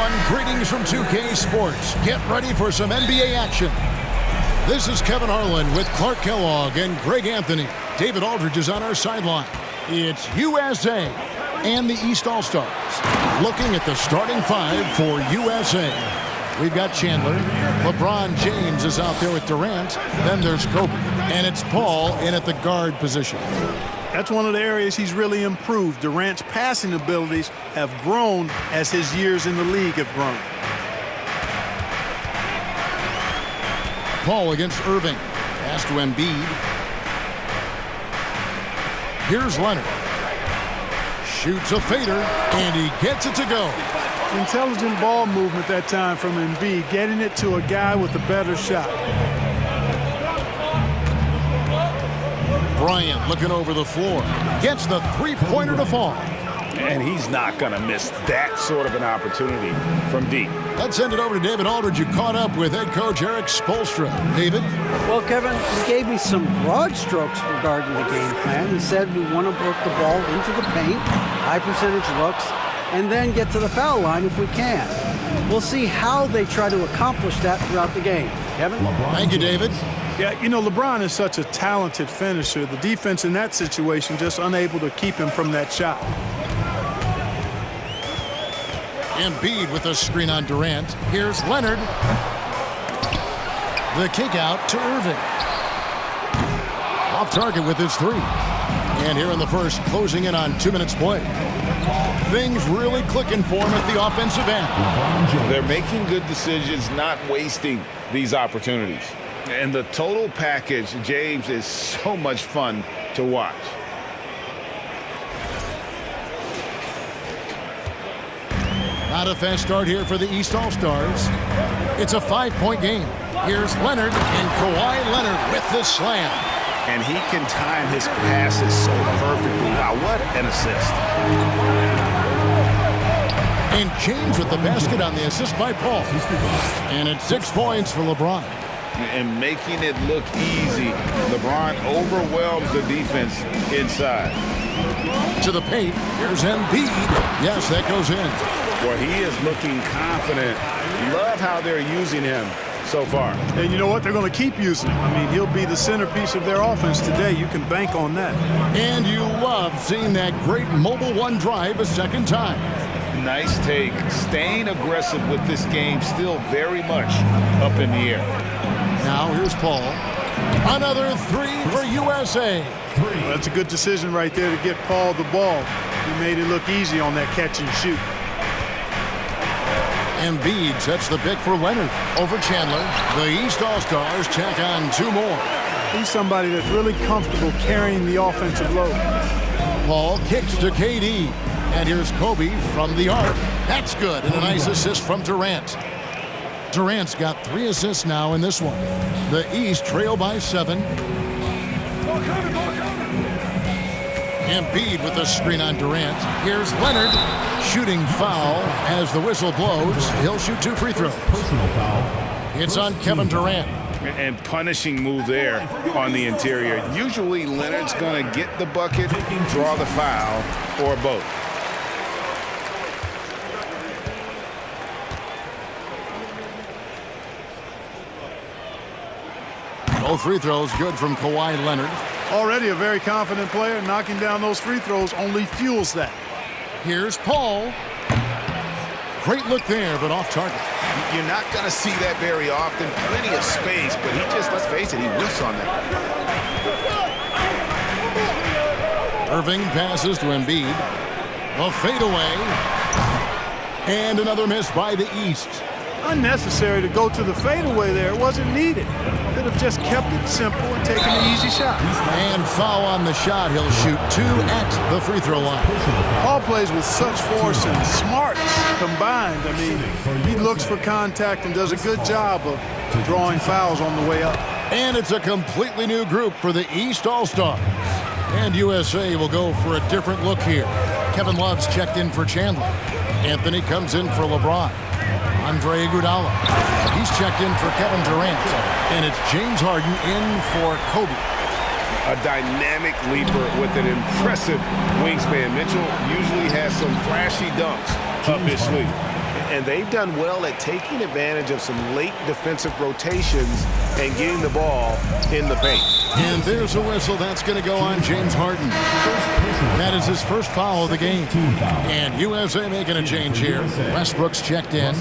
everyone. Greetings from 2K Sports. Get ready for some NBA action. This is Kevin Harlan with Clark Kellogg and Greg Anthony. David Aldridge is on our sideline. It's USA and the East All-Stars. Looking at the starting five for USA. We've got Chandler. LeBron James is out there with Durant. Then there's Kobe. And it's Paul in at the guard position. That's one of the areas he's really improved. Durant's passing abilities have grown as his years in the league have grown. Paul against Irving. Pass to Embiid. Here's Leonard. Shoots a fader, and he gets it to go. Intelligent ball movement that time from Embiid, getting it to a guy with a better shot. Bryant looking over the floor. Gets the three-pointer to fall. And he's not going to miss that sort of an opportunity from deep. Let's send it over to David Aldridge. You caught up with head coach Eric Spoelstra. David? Well, Kevin, he gave me some broad strokes regarding the game plan. He said we want to work the ball into the paint, high percentage looks, and then get to the foul line if we can. We'll see how they try to accomplish that throughout the game. Kevin? Thank you, David. Yeah, you know, LeBron is such a talented finisher. The defense in that situation just unable to keep him from that shot. Embiid with a screen on Durant. Here's Leonard. The kick out to Irving. Off target with his three. And here in the first, closing in on 2 minutes play. Things really clicking for him at the offensive end. They're making good decisions, not wasting these opportunities. And the total package, James, is so much fun to watch. Not a fast start here for the East All-Stars. It's a 5-point game. Here's Leonard, and Kawhi Leonard with the slam. And he can time his passes so perfectly. Wow, what an assist. And James with the basket on the assist by Paul. And it's 6 points for LeBron. And making it look easy, LeBron overwhelms the defense inside. To the paint, here's Embiid. Yes, that goes in. Well, he is looking confident. Love how they're using him so far. And you know what? They're going to keep using him. I mean, he'll be the centerpiece of their offense today. You can bank on that. And you love seeing that great mobile one drive a second time. Nice take. Staying aggressive with this game, still very much up in the air. Now here's Paul. Another three for USA. Well, that's a good decision right there to get Paul the ball. He made it look easy on that catch and shoot. Embiid sets the pick for Leonard over Chandler. The East All-Stars check on 2 more. He's somebody that's really comfortable carrying the offensive load. Paul kicks to KD. And here's Kobe from the arc. That's good. And a nice assist from Durant. Durant's got 3 assists now in this one. The East trail by 7. Embiid with the screen on Durant. Here's Leonard. Shooting foul as the whistle blows. He'll shoot 2 free throws. Personal foul. It's on Kevin Durant. And punishing move there on the interior. Usually Leonard's going to get the bucket, draw the foul, or both. Both free throws good from Kawhi Leonard. Already a very confident player. Knocking down those free throws only fuels that. Here's Paul. Great look there, but off target. You're not going to see that very often. Plenty of space, but he just, let's face it, he whiffs on that. Irving passes to Embiid. A fadeaway. And another miss by the East. Unnecessary to go to the fadeaway there. It wasn't needed. Could have just kept it simple and taken the easy shot. And foul on the shot. He'll shoot 2 at the free throw line. Paul plays with such force and smarts combined. I mean, he looks for contact and does a good job of drawing fouls on the way up. And it's a completely new group for the East All-Stars. And USA will go for a different look here. Kevin Love's checked in for Chandler. Anthony comes in for LeBron. Andre Iguodala. He's checked in for Kevin Durant. And it's James Harden in for Kobe. A dynamic leaper with an impressive wingspan. Mitchell usually has some flashy dunks up his sleeve. And they've done well at taking advantage of some late defensive rotations and getting the ball in the paint. And there's a whistle. That's going to go on James Harden. That is his first foul of the game. And USA making a change here. Westbrook's checked in.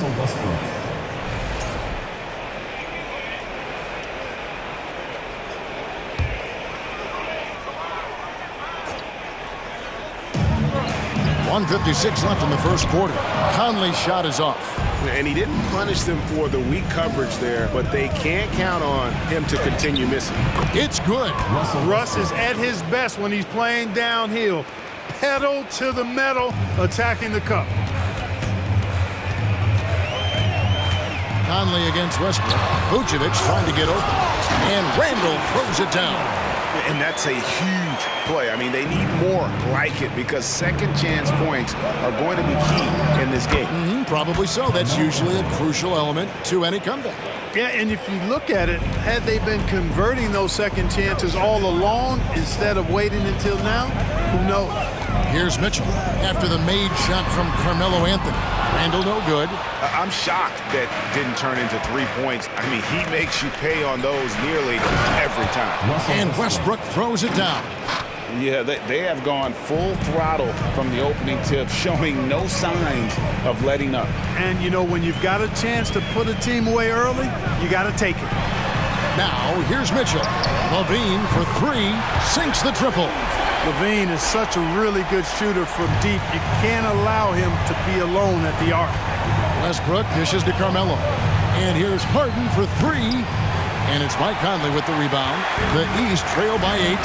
.156 left in the first quarter. Conley's shot is off. And he didn't punish them for the weak coverage there, but they can't count on him to continue missing. It's good. Russ is at his best when he's playing downhill. Pedal to the metal, attacking the cup. Conley against Westbrook. Vucevic trying to get open. And Randall throws it down. And that's a huge play. I mean, they need more like it because second chance points are going to be key in this game. Probably so. That's usually a crucial element to any comeback. Yeah, and if you look at it, had they been converting those second chances all along instead of waiting until now, who knows? Here's Mitchell after the made shot from Carmelo Anthony. Randall no good. I'm shocked that didn't turn into 3 points. I mean, he makes you pay on those nearly every time. And Westbrook throws it down. Yeah, they have gone full throttle from the opening tip, showing no signs of letting up. And, you know, when you've got a chance to put a team away early, you got to take it. Now, here's Mitchell. Levine for three, sinks the triple. Levine is such a really good shooter from deep. You can't allow him to be alone at the arc. Westbrook dishes to Carmelo. And here's Harden for three. And it's Mike Conley with the rebound. The East trail by 8.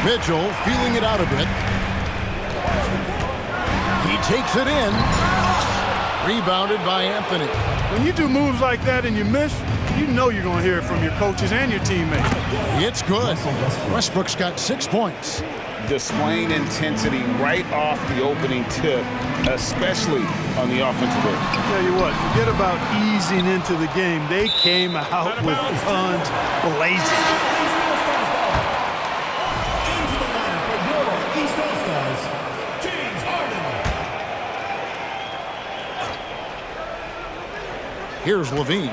Mitchell feeling it out a bit. He takes it in. Rebounded by Anthony. When you do moves like that and you miss, you know you're going to hear it from your coaches and your teammates. It's good. Westbrook's got 6 points. Displaying intensity right off the opening tip, especially on the offensive end. Tell you what, forget about easing into the game. They came out with guns blazing. Here's Levine.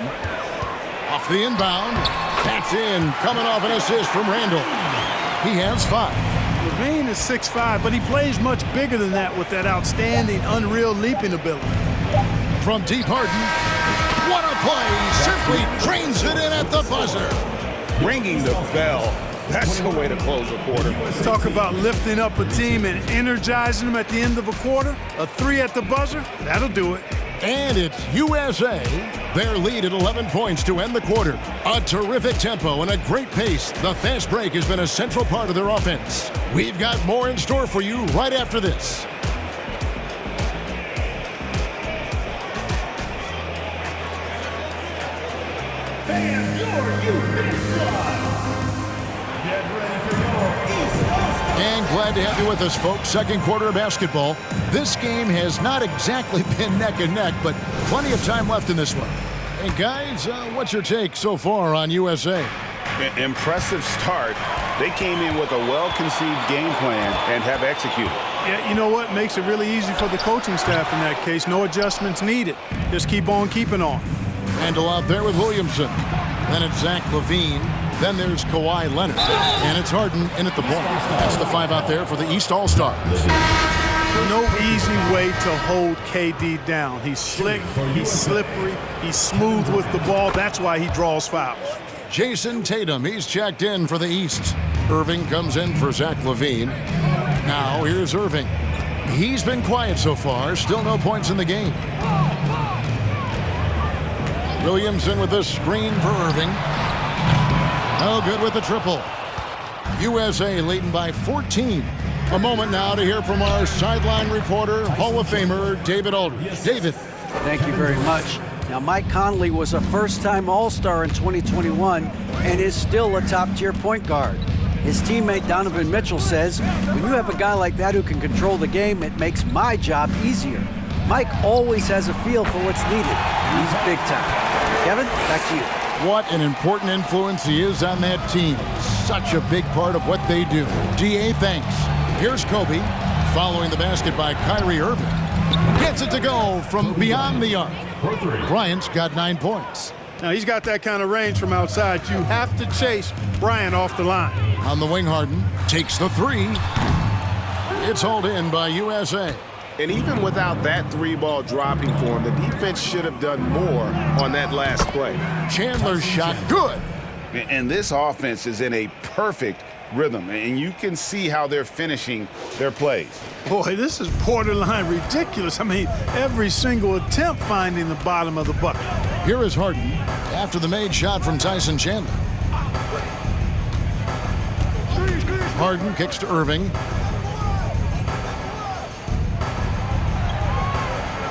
Off the inbound. That's in. Coming off an assist from Randall. He has 5. Levine is 6'5", but he plays much bigger than that with that outstanding, unreal leaping ability. From deep, Harden. What a play. Simply drains it in at the buzzer. Ringing the bell. That's the way to close a quarter. Talk about lifting up a team and energizing them at the end of a quarter. A 3 at the buzzer, that'll do it. And it's USA. Their lead at 11 points to end the quarter. A terrific tempo and a great pace. The fast break has been a central part of their offense. We've got more in store for you right after this. And glad to have you with us, folks. Second quarter of basketball. This game has not exactly been neck and neck, but plenty of time left in this one. And guys, what's your take so far on USA? Impressive start. They came in with a well-conceived game plan and have executed. Yeah, you know what? Makes it really easy for the coaching staff in that case. No adjustments needed. Just keep on keeping on. Randall out there with Williamson. Then it's Zach LaVine. Then there's Kawhi Leonard. And it's Harden in at the point. That's the 5 out there for the East All-Stars. No easy way to hold KD down. He's slick, he's slippery, he's smooth with the ball. That's why he draws fouls. Jason Tatum, he's checked in for the East. Irving comes in for Zach LaVine. Now here's Irving. He's been quiet so far. Still no points in the game. Williamson with the screen for Irving. No good with the triple. USA leading by 14. A moment now to hear from our sideline reporter, Hall of Famer, David Aldridge. David. Thank you very much. Now, Mike Conley was a first-time All-Star in 2021 and is still a top-tier point guard. His teammate Donovan Mitchell says, when you have a guy like that who can control the game, it makes my job easier. Mike always has a feel for what's needed. He's big time. Kevin, back to you. What an important influence he is on that team. Such a big part of what they do. DA, thanks. Here's Kobe. following the basket by Kyrie Irving. Gets it to go from beyond the arc. Bryant's got 9 points. Now, he's got that kind of range from outside. You have to chase Bryant off the line. On the wing, Harden takes the three. It's hauled in by USA. And even without that three-ball dropping for him, the defense should have done more on that last play. Chandler's shot, good. And this offense is in a perfect rhythm, and you can see how they're finishing their plays. Boy, this is borderline ridiculous. I mean, every single attempt finding the bottom of the bucket. Here is Harden after the made shot from Tyson Chandler. Harden kicks to Irving.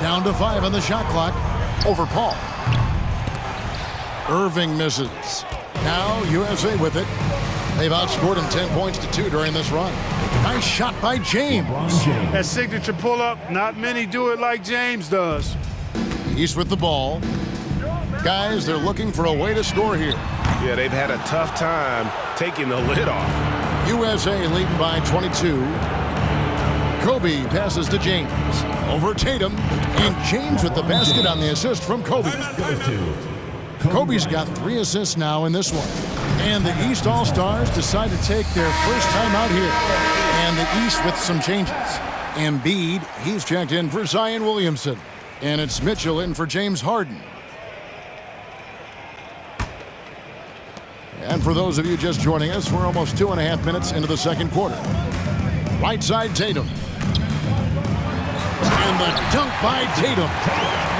Down to 5 on the shot clock. Over Paul. Irving misses. Now USA with it. They've outscored him 10 points to 2 during this run. Nice shot by James. That signature pull-up, not many do it like James does. East with the ball. Guys, they're looking for a way to score here. Yeah, they've had a tough time taking the lid off. USA leading by 22. Kobe passes to James. Over Tatum. And James with the basket on the assist from Kobe. Kobe's got 3 assists now in this one. And the East All-Stars decide to take their first time out here. And the East with some changes. Embiid, he's checked in for Zion Williamson. And it's Mitchell in for James Harden. And for those of you just joining us, we're almost 2.5 minutes into the second quarter. Right side, Tatum. And the dunk by Tatum.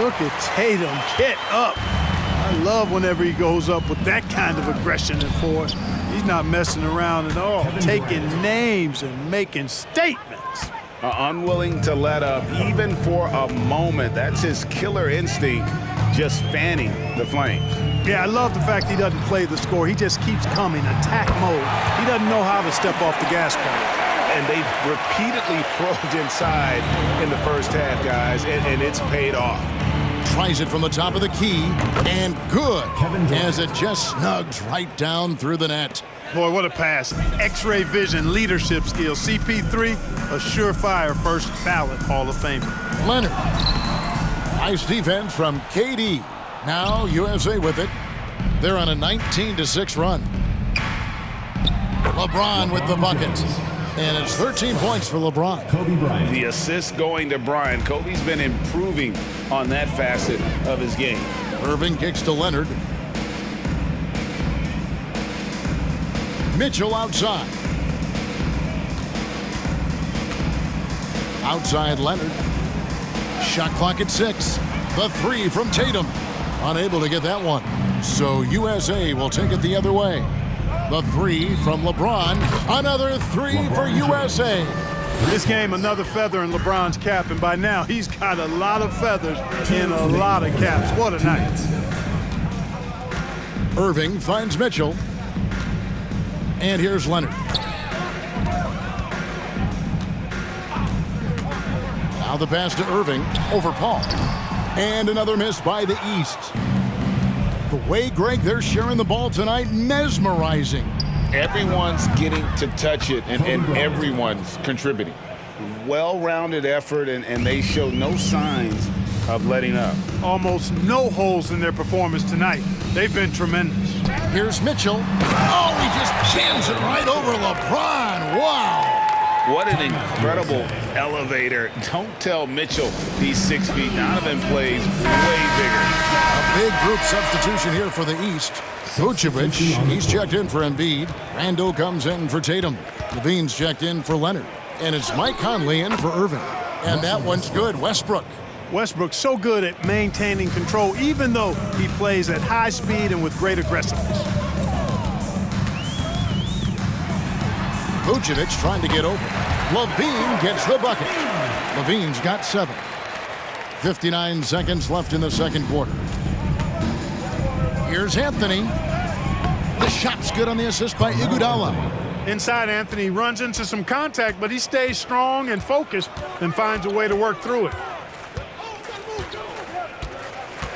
Look at Tatum get up. I love whenever he goes up with that kind of aggression and force. He's not messing around at all, taking names and making statements. Unwilling to let up even for a moment. That's his killer instinct, just fanning the flames. Yeah, I love the fact he doesn't play the score. He just keeps coming, attack mode. He doesn't know how to step off the gas pedal. And they've repeatedly probed inside in the first half, guys, and it's paid off. Tries it from the top of the key, and good, as it just snugs right down through the net. Boy, what a pass. X-ray vision, leadership skills. CP3, a surefire first ballot Hall of Famer. Leonard. Nice defense from KD. Now USA with it. They're on a 19-6 run. LeBron with the bucket. And it's 13 points for LeBron. Kobe Bryant. The assist going to Bryant. Kobe's been improving on that facet of his game. Irving kicks to Leonard. Mitchell outside. Outside Leonard. Shot clock at 6. The three from Tatum. Unable to get that one. So USA will take it the other way. The three from LeBron. Another three for USA. This game, another feather in LeBron's cap, and by now he's got a lot of feathers in a lot of caps. What a night. Irving finds Mitchell. And here's Leonard. Now the pass to Irving over Paul. And another miss by the East. The way, Greg, they're sharing the ball tonight, mesmerizing. Everyone's getting to touch it, and everyone's contributing. Well-rounded effort, and they show no signs of letting up. Almost no holes in their performance tonight. They've been tremendous. Here's Mitchell. Oh, he just jams it right over LeBron. Wow. What an incredible elevator. Don't tell Mitchell he's 6 feet. Donovan plays way bigger. A big group substitution here for the East. Vucevic, he's checked in for Embiid. Randall comes in for Tatum. Levine's checked in for Leonard. And it's Mike Conley in for Irving. And that one's good. Westbrook. Westbrook's so good at maintaining control, even though he plays at high speed and with great aggressiveness. Vucevic trying to get over. Levine gets the bucket. Levine's got 7. 59 seconds left in the second quarter. Here's Anthony. The shot's good on the assist by Iguodala. Inside, Anthony runs into some contact, but he stays strong and focused and finds a way to work through it.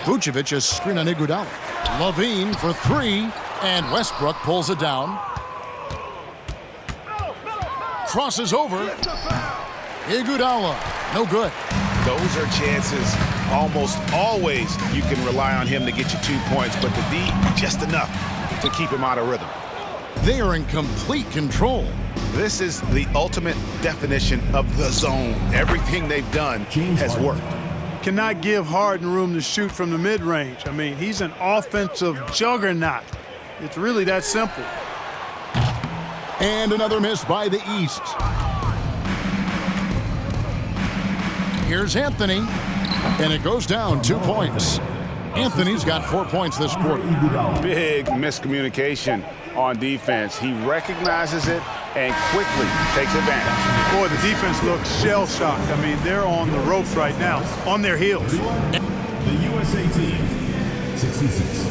Vucevic is screen on Iguodala. Levine for 3, and Westbrook pulls it down. Crosses over. Iguodala, no good. Those are chances almost always you can rely on him to get you 2 points, but the D, just enough to keep him out of rhythm. They are in complete control. This is the ultimate definition of the zone. Everything they've done has worked. Cannot give Harden room to shoot from the mid-range. I mean, he's an offensive juggernaut. It's really that simple. And another miss by the East. Here's Anthony, and it goes down 2 points. Anthony's got 4 points this quarter. Big miscommunication on defense. He recognizes it and quickly takes advantage. Boy, the defense looks shell-shocked. I mean, they're on the ropes right now, on their heels. The USA team, 66.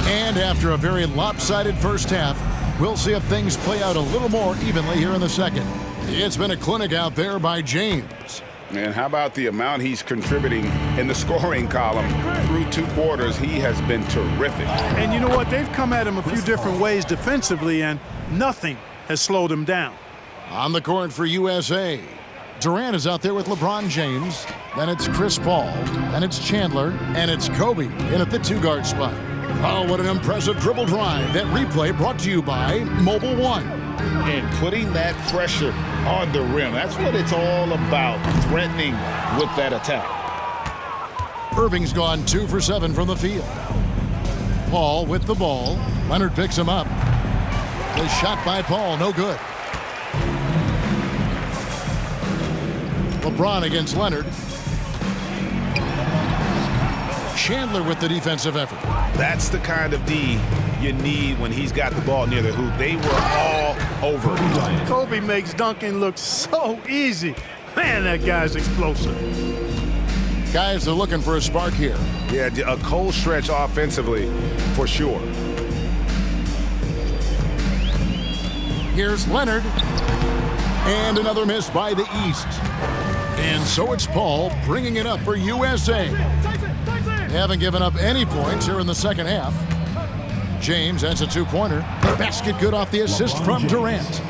And after a very lopsided first half, we'll see if things play out a little more evenly here in the second. It's been a clinic out there by James. And how about the amount he's contributing in the scoring column through 2 quarters? He has been terrific. And you know what? They've come at him a few different ways defensively, and nothing has slowed him down. On the court for USA, Durant is out there with LeBron James. Then it's Chris Paul. Then it's Chandler. And it's Kobe in at the 2-guard spot. Oh, what an impressive dribble drive. That replay brought to you by Mobile One. And putting that pressure on the rim. That's what it's all about, threatening with that attack. Irving's gone 2 for 7 from the field. Paul with the ball. Leonard picks him up. The shot by Paul, no good. LeBron against Leonard. Chandler with the defensive effort. That's the kind of D you need when he's got the ball near the hoop. They were all over him. Kobe makes dunking look so easy. Man, that guy's explosive. Guys are looking for a spark here. Yeah, a cold stretch offensively for sure. Here's Leonard. And another miss by the East. And so it's Paul bringing it up for USA. They haven't given up any points here in the second half. James has a 2-pointer. The basket good off the assist from Durant.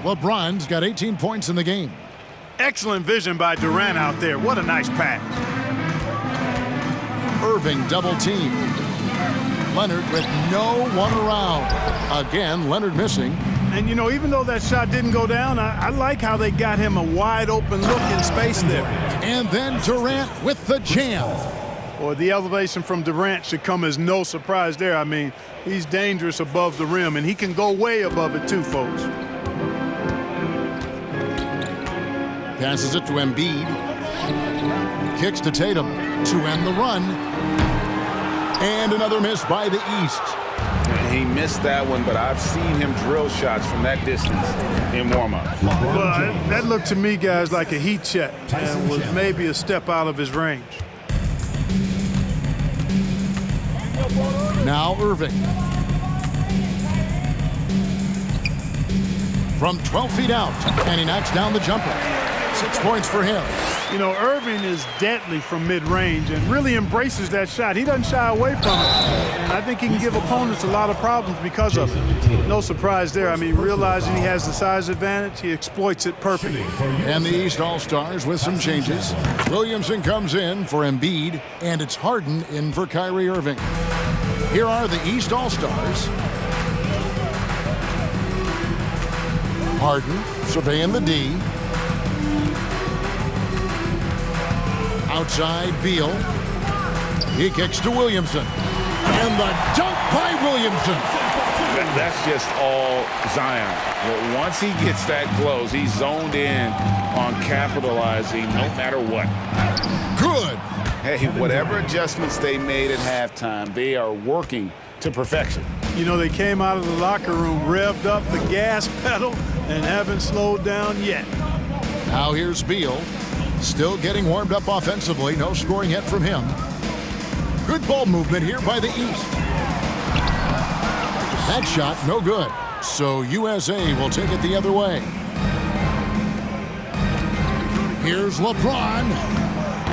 LeBron's got 18 points in the game. Excellent vision by Durant out there. What a nice pass. Irving double team. Leonard with no one around. Again, Leonard missing. And, you know, even though that shot didn't go down, I like how they got him a wide open look in space there. And then Durant with the jam. Or the elevation from Durant should come as no surprise there. I mean, he's dangerous above the rim, and he can go way above it too, folks. Passes it to Embiid. Kicks to Tatum to end the run. And another miss by the East. He missed that one, but I've seen him drill shots from that distance in warm-up. Well, that looked to me, guys, like a heat check and was maybe a step out of his range. Now Irving. From 12 feet out, and he knocks down the jumper. 6 points for him. You know, Irving is deadly from mid-range and really embraces that shot. He doesn't shy away from it. And I think he can give opponents a lot of problems because of it. No surprise there. I mean, realizing he has the size advantage, he exploits it perfectly. And the East All-Stars with some changes. Williamson comes in for Embiid, and it's Harden in for Kyrie Irving. Here are the East All-Stars. Harden surveying the D. Outside, Beal. He kicks to Williamson. And the dunk by Williamson. That's just all Zion. Well, once he gets that close, he's zoned in on capitalizing no matter what. Good. Hey, whatever adjustments they made at halftime, they are working to perfection. You know, they came out of the locker room, revved up the gas pedal, and haven't slowed down yet. Now here's Beal. Still getting warmed up offensively. No scoring yet from him. Good ball movement here by the East. That shot, no good. So USA will take it the other way. Here's LeBron.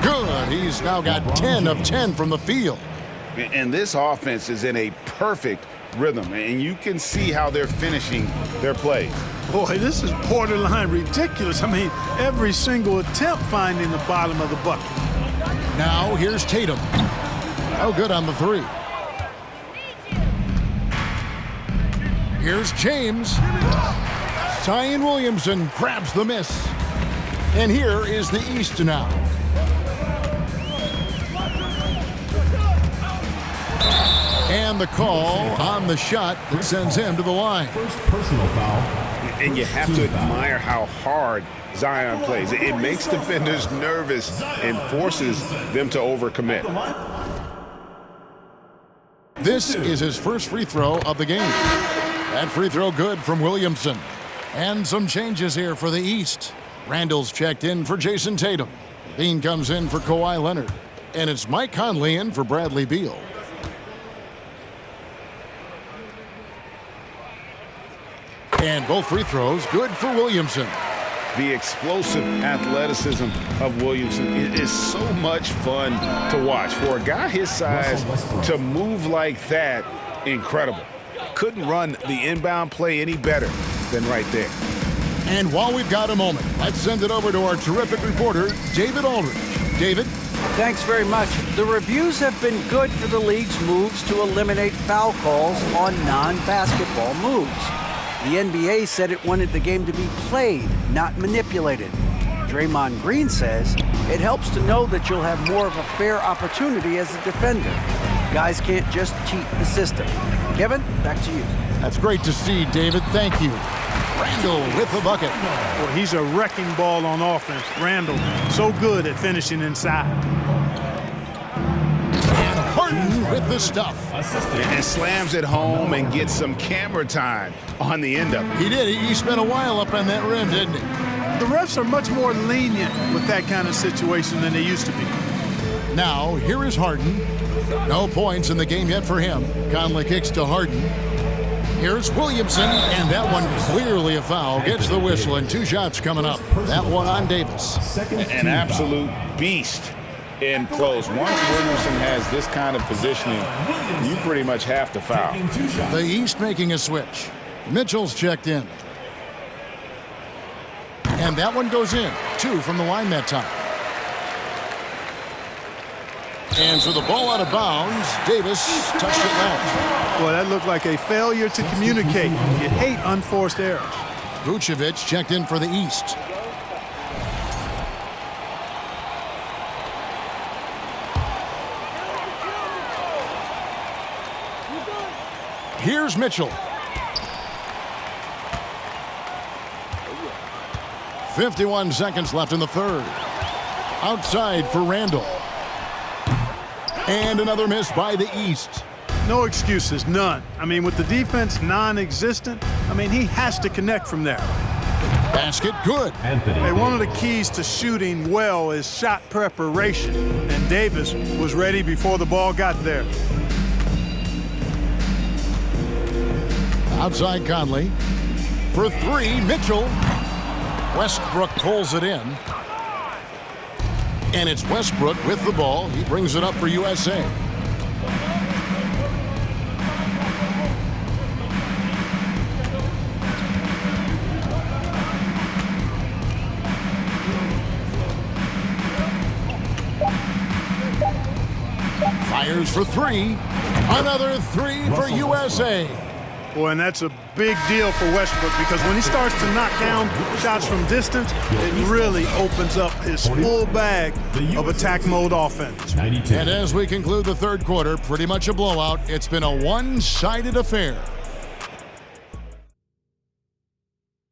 Good. He's now got 10 of 10 from the field. And this offense is in a perfect rhythm, and you can see how they're finishing their plays. Boy, this is borderline ridiculous. I mean, every single attempt finding the bottom of the bucket. Now here's Tatum. No good on the three. Here's James. Zion Williamson grabs the miss. And here is the East now. And the call on the shot that sends him to the line. First personal foul. And you have to admire how hard Zion plays. It makes defenders nervous and forces them to overcommit. This is his first free throw of the game. That free throw good from Williamson. And some changes here for the East. Randall's checked in for Jason Tatum. Bean comes in for Kawhi Leonard. And it's Mike Conley in for Bradley Beal. And both free throws good for Williamson. The explosive athleticism of Williamson is so much fun to watch. For a guy his size to move like that, incredible. Couldn't run the inbound play any better than right there. And while we've got a moment, let's send it over to our terrific reporter, David Aldridge. David? Thanks very much. The reviews have been good for the league's moves to eliminate foul calls on non-basketball moves. The NBA said it wanted the game to be played, not manipulated. Draymond Green says it helps to know that you'll have more of a fair opportunity as a defender. Guys can't just cheat the system. Kevin, back to you. That's great to see, David. Thank you. Randall with the bucket. Boy, he's a wrecking ball on offense. Randall, so good at finishing inside. And Harden with the stuff. And slams it home and gets some camera time on the end of it. He did. He spent a while up on that rim, didn't he? The refs are much more lenient with that kind of situation than they used to be. Now, here is Harden. No points in the game yet for him. Conley kicks to Harden. Here's Williamson, and that one clearly a foul. Gets the whistle, and two shots coming up. That one on Davis. An absolute beast in close. Once Williamson has this kind of positioning, you pretty much have to foul. The East making a switch. Mitchell's checked in. And that one goes in. 2 from the line that time. And so the ball out of bounds. Davis touched it last. Boy, that looked like a failure to communicate. You hate unforced errors. Vucevic checked in for the East. Here's Mitchell. 51 seconds left in the third. Outside for Randall. And another miss by the East. No excuses, none. I mean, with the defense non-existent, I mean, he has to connect from there. Basket good. Hey, one of the keys to shooting well is shot preparation, and Davis was ready before the ball got there. Outside Conley. For 3, Mitchell. Westbrook pulls it in. And it's Westbrook with the ball. He brings it up for USA. Fires for 3. Another 3 for USA. Boy, and that's a big deal for Westbrook because when he starts to knock down shots from distance, it really opens up his full bag of attack mode offense. And as we conclude the third quarter, pretty much a blowout. It's been a one-sided affair.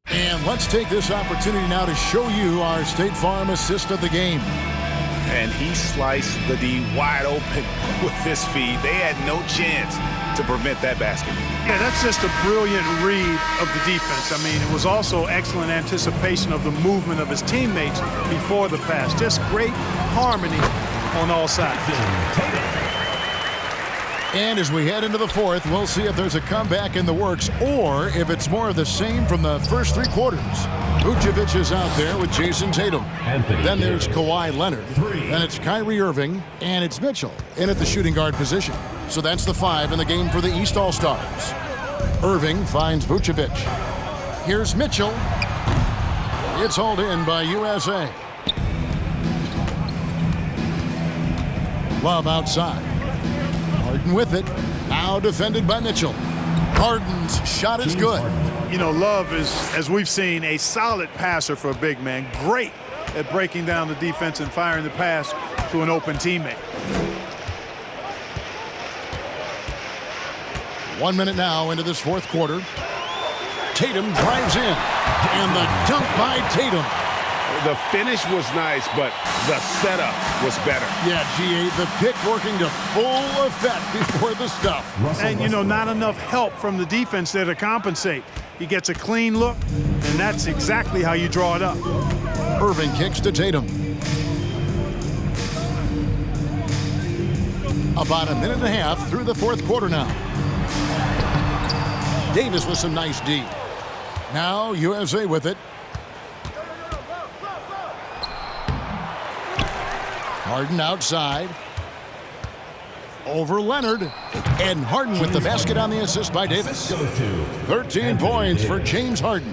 And let's take this opportunity now to show you our State Farm assist of the game. and he sliced the D wide open with this feed. They had no chance to prevent that basket. Yeah, that's just a brilliant read of the defense. I mean, it was also excellent anticipation of the movement of his teammates before the pass. Just great harmony on all sides. And as we head into the fourth, we'll see if there's a comeback in the works or if it's more of the same from the first three quarters. Vucevic is out there with Jason Tatum. Then there's Kawhi Leonard. Then it's Kyrie Irving, and it's Mitchell in at the shooting guard position. So that's the five in the game for the East All-Stars. Irving finds Vucevic. Here's Mitchell. It's hauled in by USA. Love outside. Harden with it. Now defended by Mitchell. Harden's shot is good. You know, Love is, as we've seen, a solid passer for a big man. Great at breaking down the defense and firing the pass to an open teammate. 1 minute now into this fourth quarter. Tatum drives in. And the dunk by Tatum. The finish was nice, but the setup was better. Yeah, G8, the pick working to full effect before the stuff. And, you know, not enough help from the defense there to compensate. He gets a clean look, and that's exactly how you draw it up. Irving kicks to Tatum. About a minute and a half through the fourth quarter now. Davis with some nice D. Now USA with it. Harden outside. Over Leonard. And Harden with the basket on the assist by Davis. 13 points for James Harden.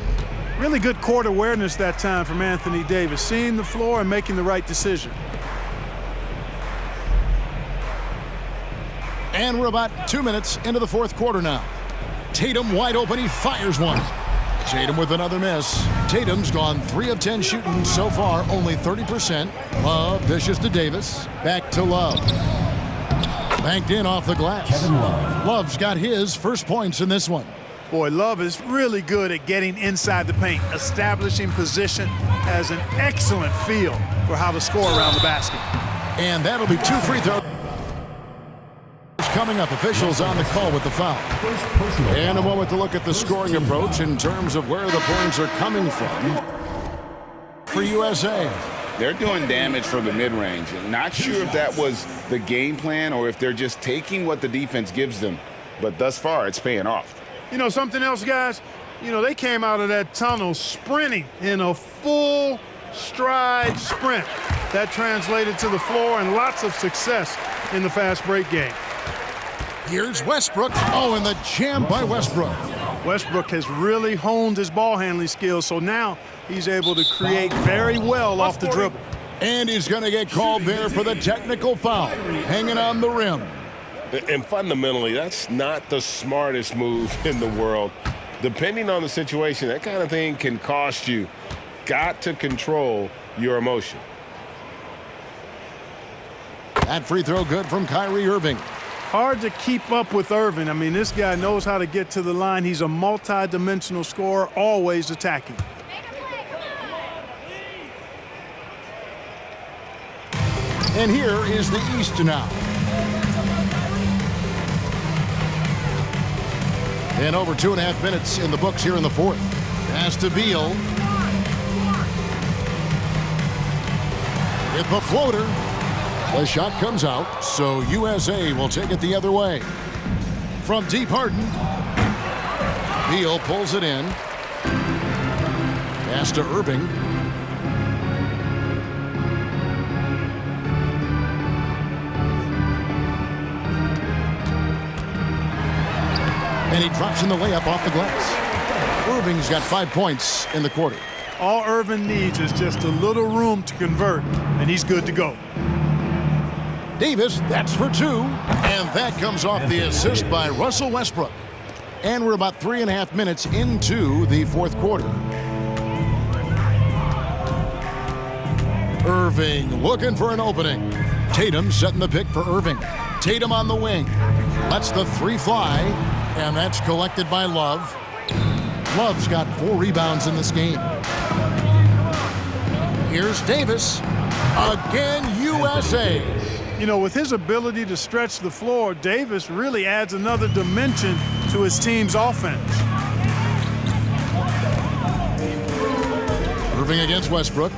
Really good court awareness that time from Anthony Davis, seeing the floor and making the right decision. And we're about 2 minutes into the fourth quarter now. Tatum wide open. He fires one. Tatum with another miss. Tatum's gone 3 of 10 shooting so far, only 30%. Love dishes to Davis. Back to Love. Banked in off the glass. Kevin Love. Love's got his first points in this one. Boy, Love is really good at getting inside the paint, establishing position, has an excellent feel for how to score around the basket. And that'll be 2 free throws. Coming up, officials on the call with the foul. And a moment to look at the scoring approach in terms of where the points are coming from for USA. They're doing damage from the mid-range. Not sure if that was the game plan or if they're just taking what the defense gives them. But thus far, it's paying off. You know something else, guys? You know, they came out of that tunnel sprinting in a full stride sprint. That translated to the floor and lots of success in the fast break game. Here's Westbrook. Oh, and the jam by Westbrook. Westbrook has really honed his ball handling skills, so now he's able to create very well off the dribble. And he's going to get called there for the technical foul, hanging on the rim. And fundamentally, that's not the smartest move in the world. Depending on the situation, that kind of thing can cost you. Got to control your emotion. That free throw good from Kyrie Irving. Hard to keep up with Irving. I mean, this guy knows how to get to the line. He's a multi-dimensional scorer, always attacking. And here is the East now. And over 2.5 minutes in the books here in the fourth. Pass to Beal. With the floater. The shot comes out, so USA will take it the other way. From deep, Harden. Beal pulls it in. Pass to Irving. And he drops in the layup off the glass. Irving's got 5 points in the quarter. All Irving needs is just a little room to convert, and he's good to go. Davis, that's for 2. And that comes off the assist by Russell Westbrook. And we're about 3.5 minutes into the fourth quarter. Irving looking for an opening. Tatum setting the pick for Irving. Tatum on the wing. Lets the 3 fly. And that's collected by Love. Love's got 4 rebounds in this game. Here's Davis. Again, USA. You know, with his ability to stretch the floor, Davis really adds another dimension to his team's offense. Irving against Westbrook.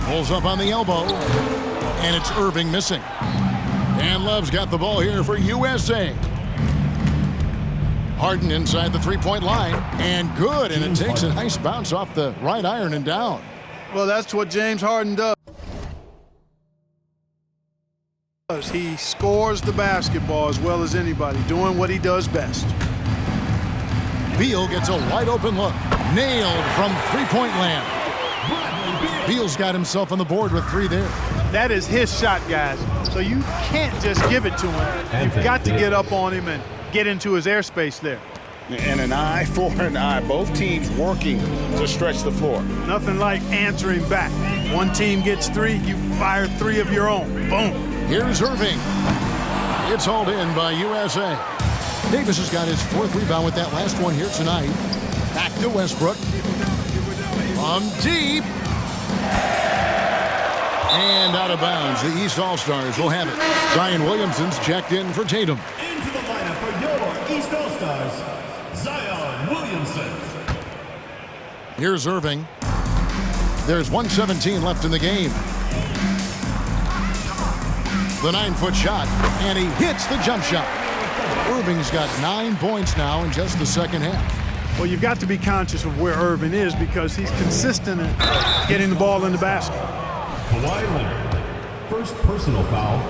Pulls up on the elbow. And it's Irving missing. And Love's got the ball here for USA. Harden inside the three-point line. And good. And it takes a nice bounce off the right iron and down. Well, that's what James Harden does. He scores the basketball as well as anybody, doing what he does best. Beal gets a wide-open look. Nailed from three-point land. Beal's got himself on the board with 3 there. That is his shot, guys. So you can't just give it to him. You've got to get up on him and get into his airspace there. And an eye for an eye. Both teams working to stretch the floor. Nothing like answering back. One team gets 3, you fire 3 of your own. Boom. Here's Irving. It's hauled in by USA. Davis has got his 4th rebound with that last one here tonight. Back to Westbrook. From deep. And out of bounds. The East All-Stars will have it. Zion Williamson's checked in for Tatum. Into the lineup for your East All-Stars, Zion Williamson. Here's Irving. There's 1:17 left in the game. The 9-foot shot, and he hits the jump shot. Irving's got 9 points now in just the second half. Well, you've got to be conscious of where Irving is because he's consistent in getting the ball in the basket. Kawhi Leonard, first personal foul,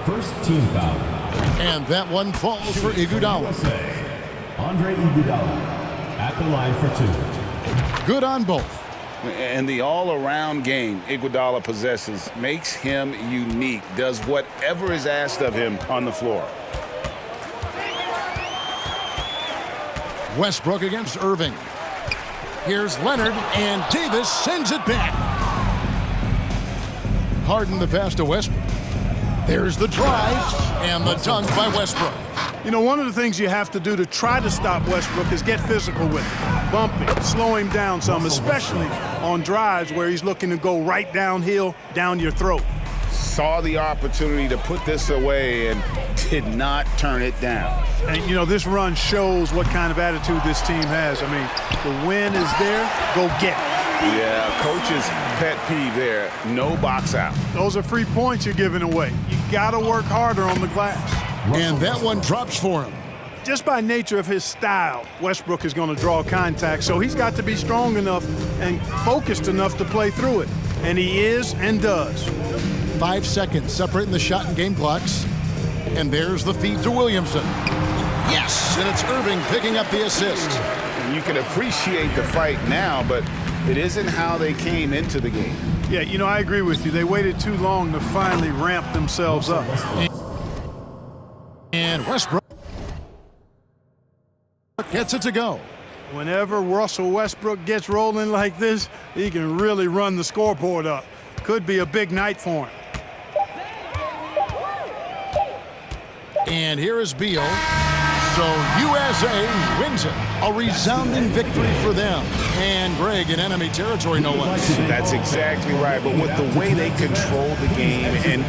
first team foul. And that one falls for Iguodala. USA, Andre Iguodala at the line for 2. Good on both. And the all-around game Iguodala possesses makes him unique, does whatever is asked of him on the floor. Westbrook against Irving. Here's Leonard, and Davis sends it back. Harden the pass to Westbrook. There's the drive, and the dunk by Westbrook. You know, one of the things you have to do to try to stop Westbrook is get physical with him. Bump him, slow him down some, especially on drives where he's looking to go right downhill, down your throat. Saw the opportunity to put this away and did not turn it down. And, you know, this run shows what kind of attitude this team has. I mean, the win is there, go get it. Yeah, coach's pet peeve there, no box out. Those are free points you're giving away. You got to work harder on the glass. And that one drops for him. Just by nature of his style, Westbrook is going to draw contact, so he's got to be strong enough and focused enough to play through it. And he is and does. 5 seconds separating the shot and game clocks. And there's the feed to Williamson. Yes, and it's Irving picking up the assist. You can appreciate the fight now, but it isn't how they came into the game. Yeah, you know, I agree with you. They waited too long to finally ramp themselves up. And Westbrook gets it to go. Whenever Russell Westbrook gets rolling like this, he can really run the scoreboard up. Could be a big night for him. And here is Beal. So USA wins it. A resounding victory for them. And Greg in enemy territory, no less. That's exactly right. But with the way they controlled the game and